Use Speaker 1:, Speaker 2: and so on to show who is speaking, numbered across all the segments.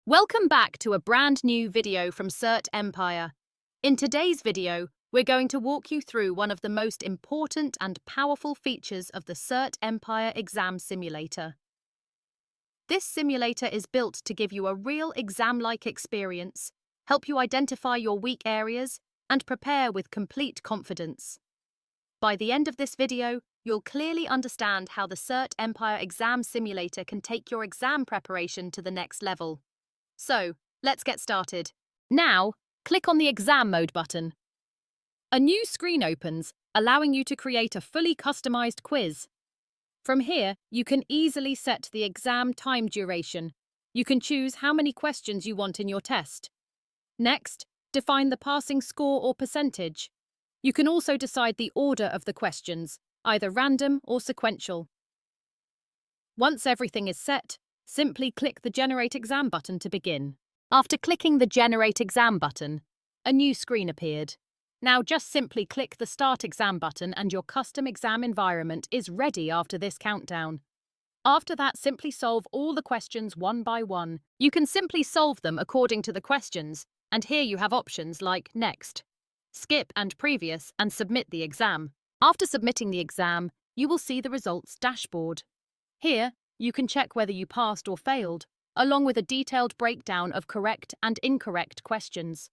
Speaker 1: Welcome back to a brand new video from Cert Empire. In today's video, we're going to walk you through one of the most important and powerful features of the Cert Empire Exam Simulator. This simulator is built to give you a real exam-like experience, help you identify your weak areas, and prepare with complete confidence. By the end of this video, you'll clearly understand how the Cert Empire Exam Simulator can take your exam preparation to the next level. So, let's get started. Now, click on the Exam Mode button. A new screen opens, allowing you to create a fully customized quiz. From here, you can easily set the exam time duration. You can choose how many questions you want in your test. Next, define the passing score or percentage. You can also decide the order of the questions, either random or sequential. Once everything is set, simply click the Generate Exam button to begin. After clicking the Generate Exam button, a new screen appeared. Now just simply click the Start Exam button and your custom exam environment is ready after this countdown. After that, simply solve all the questions one by one. You can simply solve them according to the questions, and here you have options like Next, Skip and Previous, and Submit the exam. After submitting the exam, you will see the results dashboard. Here, you can check whether you passed or failed, along with a detailed breakdown of correct and incorrect questions.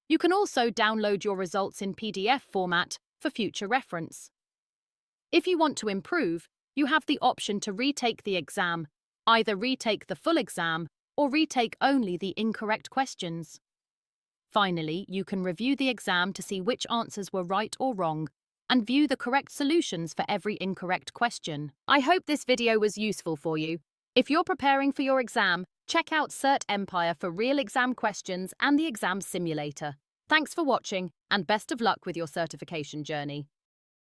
Speaker 1: You can also download your results in PDF format for future reference. If you want to improve, you have the option to retake the exam, either retake the full exam or retake only the incorrect questions. Finally, you can review the exam to see which answers were right or wrong, and view the correct solutions for every incorrect question. I hope this video was useful for you. If you're preparing for your exam, check out Cert Empire for real exam questions and the exam simulator. Thanks for watching, and best of luck with your certification journey.